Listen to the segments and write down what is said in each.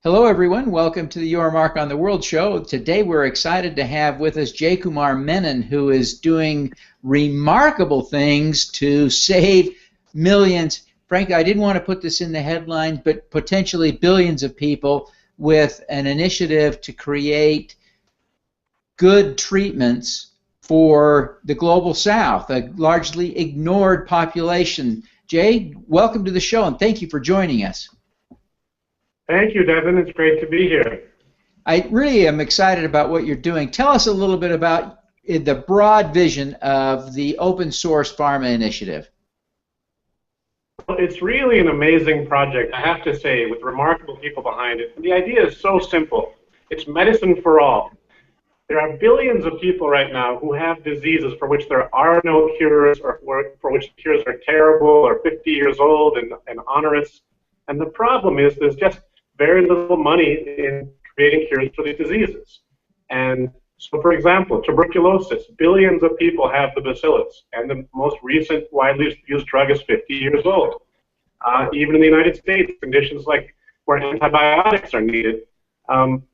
Hello, everyone. Welcome to the Your Mark on the World show. Today, we're excited to have with us Jaykumar Menon, who is doing remarkable things to save millions. Frankly, I didn't want to put this in the headlines, but potentially billions of people with an initiative to create good treatments for the global south, a largely ignored population. Jay, welcome to the show, and thank you for joining us. Thank you, Devin. It's great to be here. I really am excited about what you're doing. Tell us a little bit about the broad vision of the Open Source Pharma initiative. Well, it's really an amazing project, I have to say, with remarkable people behind it. And the idea is so simple. It's medicine for all. There are billions of people right now who have diseases for which there are no cures, or for which cures are terrible, or 50 years old and onerous. And the problem is there's just very little money in creating cures for these diseases. And so, for example, tuberculosis, billions of people have the bacillus, and the most recent widely used drug is 50 years old. Even in the United States, conditions like where antibiotics are needed,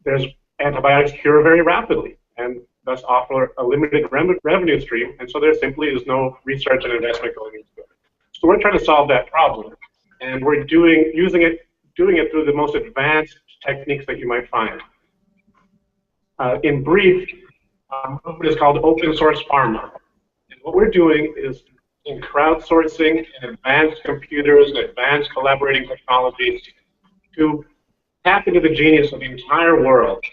there's antibiotics cure very rapidly, and thus offer a limited revenue stream, and so there simply is no research and investment going into it. So we're trying to solve that problem, and we're doing it through the most advanced techniques that you might find. In brief, movement is called Open Source Pharma. And what we're doing is in crowdsourcing and advanced computers and advanced collaborating technologies to tap into the genius of the entire world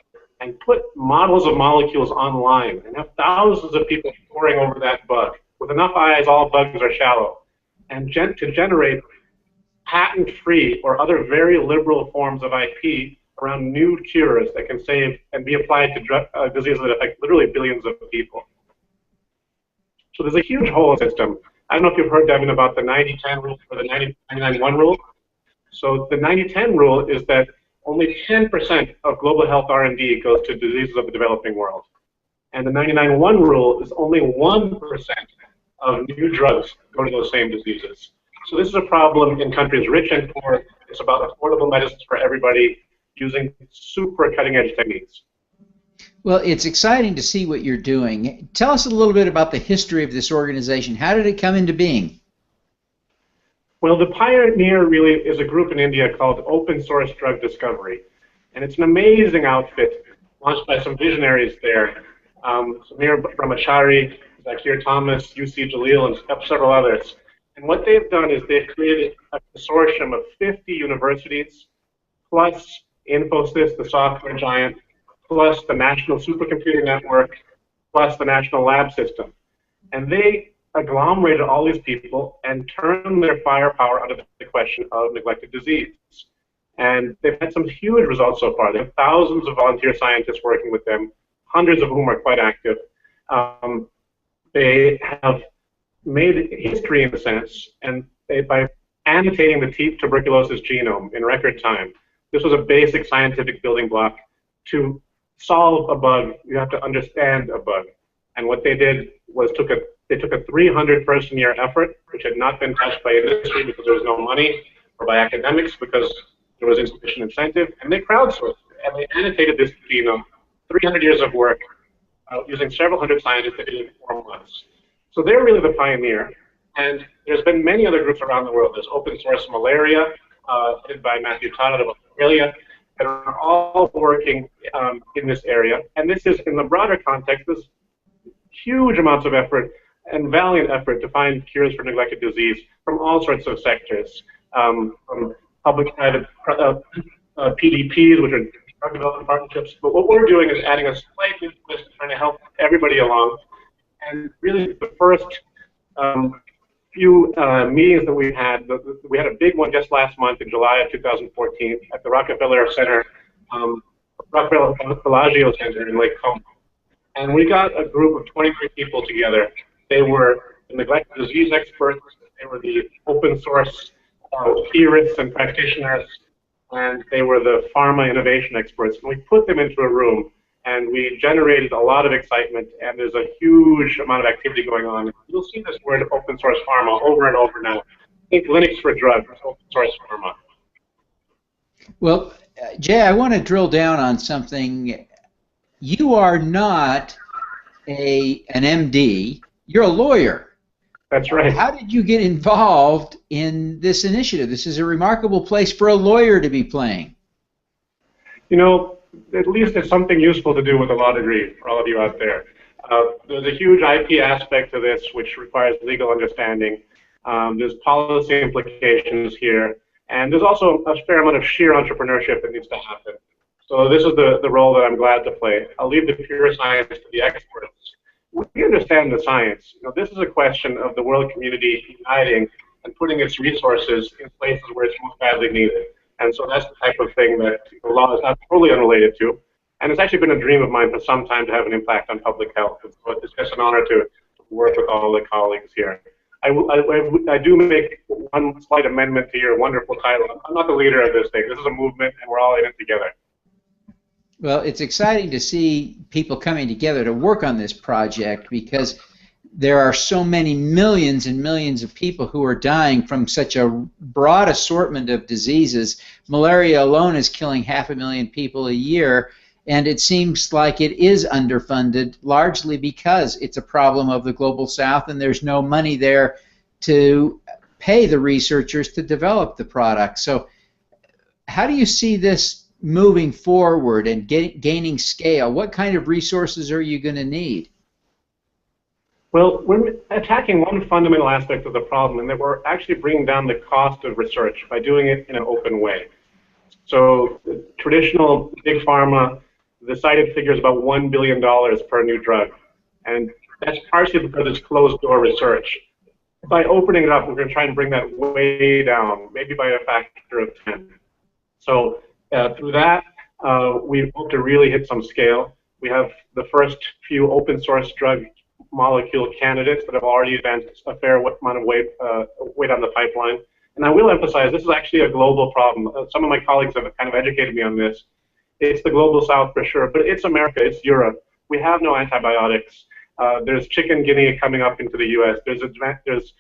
and put models of molecules online and have thousands of people poring over that bug. With enough eyes, all bugs are shallow. And to generate patent-free or other very liberal forms of IP around new cures that can save and be applied to diseases that affect literally billions of people. So there's a huge hole in the system. I don't know if you've heard, Devin, about the 90-10 rule or the 90-99-1 rule. So the 90-10 rule is that only 10% of global health R&D goes to diseases of the developing world. And the 99-1 rule is only 1% of new drugs go to those same diseases. So this is a problem in countries rich and poor. It's about affordable medicines for everybody using super cutting-edge techniques. Well, it's exciting to see what you're doing. Tell us a little bit about the history of this organization. How did it come into being? Well, the pioneer really is a group in India called Open Source Drug Discovery. And it's an amazing outfit launched by some visionaries there. Samir Brahmachari, Zakir Thomas, UC Jalil, and several others. And what they've done is they've created a consortium of 50 universities, plus Infosys, the software giant, plus the National Supercomputing Network, plus the National Lab System. And they agglomerated all these people and turned their firepower under the question of neglected disease. And they've had some huge results so far. They have thousands of volunteer scientists working with them, hundreds of whom are quite active. They have made history in a sense, and by annotating the tuberculosis genome in record time. This was a basic scientific building block. To solve a bug, you have to understand a bug. And what they did was they took a 300-person-year effort, which had not been touched by industry because there was no money, or by academics because there was insufficient incentive, and they crowdsourced it. And they annotated this genome, 300 years of work, using several hundred scientists that did it in 4 months. So they're really the pioneer, and there's been many other groups around the world. There's Open Source Malaria, headed by Matthew Todd of Australia, that are all working in this area. And this is, in the broader context, this huge amounts of effort and valiant effort to find cures for neglected disease from all sorts of sectors, from public-private PDPs, which are drug development partnerships. But what we're doing is adding a slight new twist, trying to help everybody along. And really, the first few meetings that we had a big one just last month in July of 2014 at the Rockefeller Center, Rockefeller Bellagio Center in Lake Como. And we got a group of 23 people together. They were the neglected disease experts, they were the open source theorists and practitioners, and they were the pharma innovation experts. And we put them into a room, and we generated a lot of excitement, and there's a huge amount of activity going on. You'll see this word open source pharma over and over now. Think Linux for drugs, open source pharma. Well, Jay, I want to drill down on something. You are not an MD. You're a lawyer. That's right. How did you get involved in this initiative? This is a remarkable place for a lawyer to be playing. You know, at least it's something useful to do with a law degree for all of you out there. There's a huge IP aspect to this, which requires legal understanding. There's policy implications here, and there's also a fair amount of sheer entrepreneurship that needs to happen. So this is the role that I'm glad to play. I'll leave the pure science to the experts. We understand the science. You know, this is a question of the world community uniting and putting its resources in places where it's most badly needed. And so that's the type of thing that the law is not totally unrelated to. And it's actually been a dream of mine for some time to have an impact on public health. So it's just an honor to work with all the colleagues here. I do make one slight amendment to your wonderful title. I'm not the leader of this thing. This is a movement, and we're all in it together. Well, it's exciting to see people coming together to work on this project because there are so many millions and millions of people who are dying from such a broad assortment of diseases. Malaria alone is killing 500,000 people a year, and it seems like it is underfunded largely because it's a problem of the Global South and there's no money there to pay the researchers to develop the product. So how do you see this moving forward and gaining scale? What kind of resources are you going to need? Well, we're attacking one fundamental aspect of the problem, and that we're actually bringing down the cost of research by doing it in an open way. So the traditional big pharma, the cited figure is about $1 billion per new drug, and that's partially because it's closed-door research. By opening it up, we're going to try and bring that way down, maybe by a factor of 10. So through that, we hope to really hit some scale. We have the first few open source drug molecule candidates that have already advanced a fair amount of weight on the pipeline. And I will emphasize, this is actually a global problem. Some of my colleagues have kind of educated me on this. It's the Global South for sure, but it's America, it's Europe. We have no antibiotics. There's chikungunya coming up into the US. There's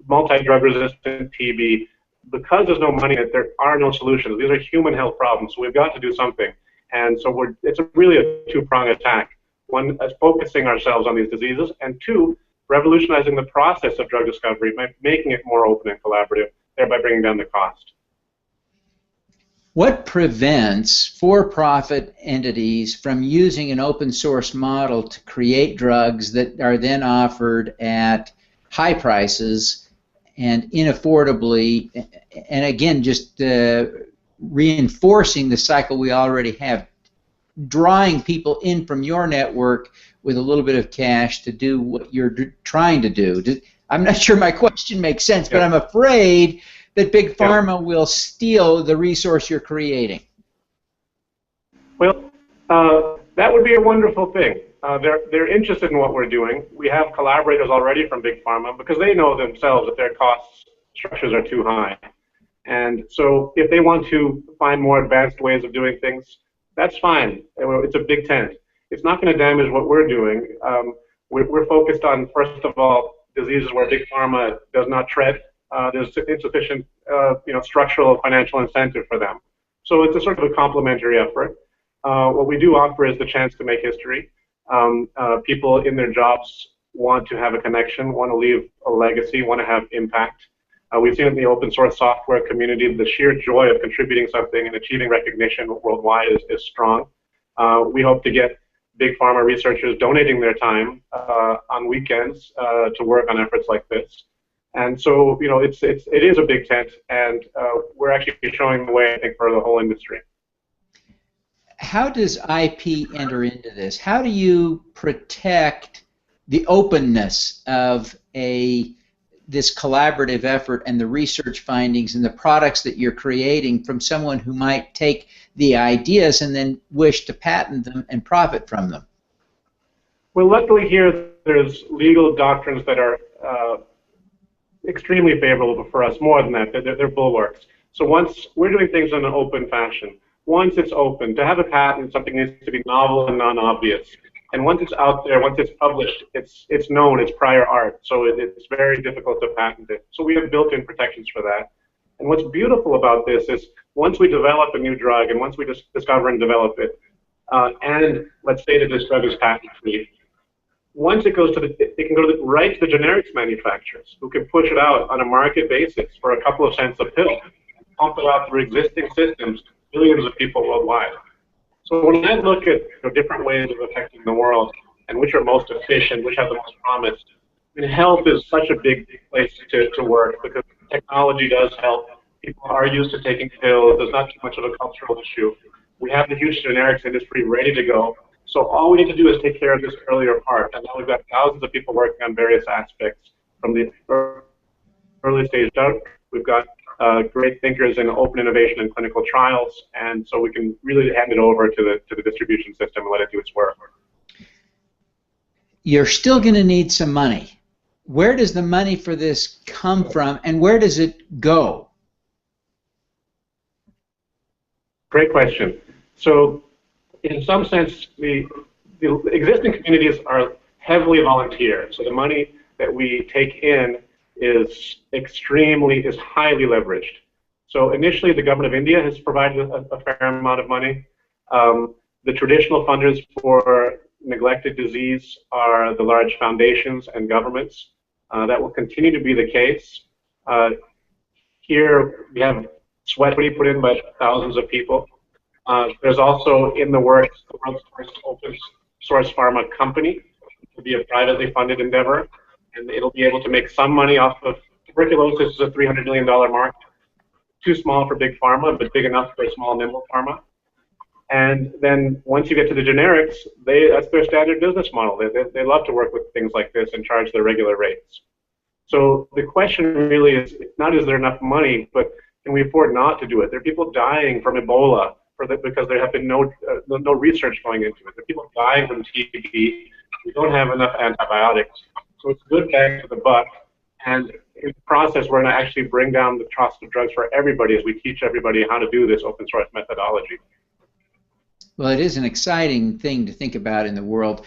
multi-drug resistant TB. Because there's no money, there are no solutions. These are human health problems, so we've got to do something. And so it's really a two-pronged attack. One, focusing ourselves on these diseases, and two, revolutionizing the process of drug discovery by making it more open and collaborative, thereby bringing down the cost. What prevents for-profit entities from using an open source model to create drugs that are then offered at high prices and inaffordably, and again, just reinforcing the cycle we already have, drawing people in from your network with a little bit of cash to do what you're trying to do? I'm not sure my question makes sense, but I'm afraid that Big Pharma will steal the resource you're creating. Well, that would be a wonderful thing. They're interested in what we're doing. We have collaborators already from Big Pharma because they know themselves that their cost structures are too high. And so if they want to find more advanced ways of doing things, that's fine. It's a big tent. It's not going to damage what we're doing. We're focused on, first of all, diseases where Big Pharma does not tread. There's insufficient structural financial incentive for them. So it's a sort of a complementary effort. What we do offer is the chance to make history. People in their jobs want to have a connection, want to leave a legacy, want to have impact. We've seen in the open source software community the sheer joy of contributing something and achieving recognition worldwide is strong. We hope to get Big Pharma researchers donating their time on weekends to work on efforts like this. And so, it is a big tent, and we're actually showing the way, I think, for the whole industry. How does IP enter into this? How do you protect the openness of this collaborative effort and the research findings and the products that you're creating from someone who might take the ideas and then wish to patent them and profit from them? Well, luckily here there's legal doctrines that are extremely favorable for us. More than that, they're bulwarks. So once we're doing things in an open fashion, once it's open, to have a patent, something needs to be novel and non-obvious. And once it's out there, once it's published, it's known, it's prior art, so it's very difficult to patent it. So we have built-in protections for that. And what's beautiful about this is once we develop a new drug and once we discover and develop it, and let's say that this drug is patent-free, once it goes to it can go right to the generics manufacturers who can push it out on a market basis for a couple of cents a pill, and pump it out through existing systems to billions of people worldwide. So when I look at different ways of affecting the world and which are most efficient, which have the most promise, I mean, health is such a big place to work because technology does help. People are used to taking pills. There's not too much of a cultural issue. We have the huge generics industry ready to go. So all we need to do is take care of this earlier part. And now we've got thousands of people working on various aspects from the early stage down. We've got great thinkers in open innovation and clinical trials. And so we can really hand it over to the distribution system and let it do its work. You're still going to need some money. Where does the money for this come from, and where does it go? Great question. So in some sense, the existing communities are heavily volunteer. So the money that we take in is highly leveraged. So initially, the government of India has provided a fair amount of money. The traditional funders for neglected disease are the large foundations and governments. That will continue to be the case. Here we have sweat equity put in by thousands of people. There's also in the works the world's first open source pharma company to be a privately funded endeavor, and it'll be able to make some money off of tuberculosis. Is a $300 million market. Too small for big pharma, but big enough for a small, nimble pharma. And then once you get to the generics, that's their standard business model. They love to work with things like this and charge their regular rates. So the question really is not is there enough money, but can we afford not to do it? There are people dying from Ebola because there have been no research going into it. There are people dying from TB. We don't have enough antibiotics. So it's a good bang for the buck. And in the process, we're going to actually bring down the cost of drugs for everybody as we teach everybody how to do this open source methodology. Well, it is an exciting thing to think about in the world.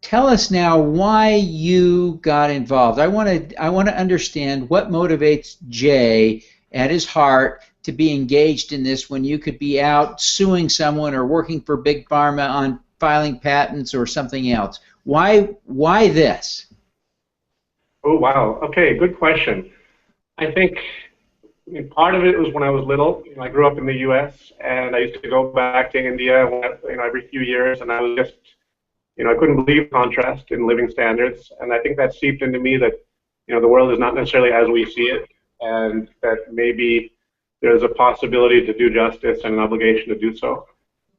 Tell us now why you got involved. I want to understand what motivates Jay at his heart to be engaged in this when you could be out suing someone or working for Big Pharma on filing patents or something else. Why this? Oh, wow. Okay, good question. I think part of it was when I was little. I grew up in the U.S. and I used to go back to India, every few years, and I was just, I couldn't believe contrast in living standards, and I think that seeped into me that, the world is not necessarily as we see it, and that maybe there's a possibility to do justice and an obligation to do so.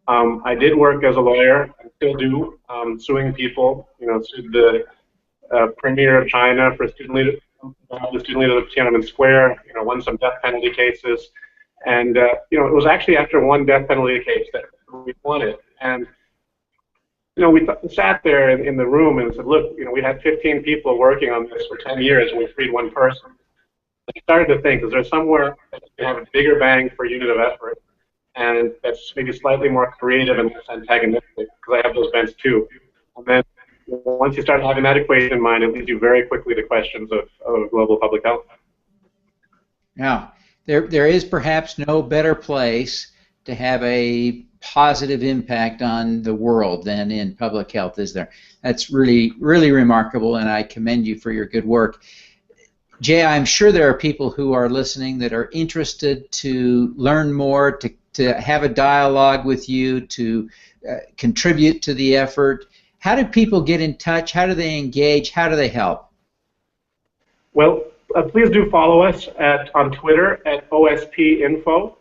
I did work as a lawyer, and still do, suing people. Sued the premier of China for the student leader of Tiananmen Square. Won some death penalty cases, and it was actually after one death penalty case that we won it. And we sat there in the room and said, look, we had 15 people working on this for 10 years, and we freed one person. I started to think, is there somewhere that you can have a bigger bang per unit of effort, and that's maybe slightly more creative and less antagonistic, because I have those bents too. And then once you start having that equation in mind, it leads you very quickly to questions of global public health. Now, there is perhaps no better place to have a positive impact on the world than in public health, is there? That's really, really remarkable, and I commend you for your good work. Jay, I'm sure there are people who are listening that are interested to learn more, to have a dialogue with you, to contribute to the effort. How do people get in touch? How do they engage? How do they help? Well, please do follow us on Twitter at OSP Info.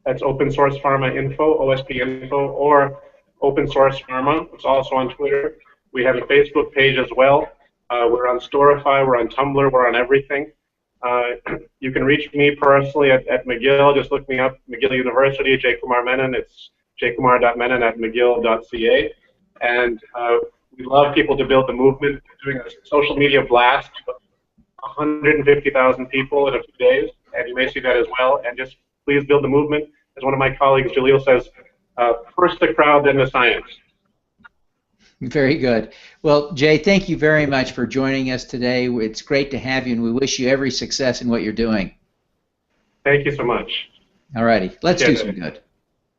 That's Open Source Pharma Info, OSP Info, or Open Source Pharma. It's also on Twitter. We have a Facebook page as well. We're on Storify, we're on Tumblr, we're on everything. You can reach me personally at McGill. Just look me up, McGill University, Jaykumar Menon. It's jaykumar.menon@mcgill.ca. And we love people to build the movement. We're doing a social media blast, 150,000 people in a few days, and you may see that as well. And just please build the movement. As one of my colleagues, Jalil, says, first the crowd, then the science. Very good. Well, Jay, thank you very much for joining us today. It's great to have you, and we wish you every success in what you're doing. Thank you so much. All righty, let's do some good.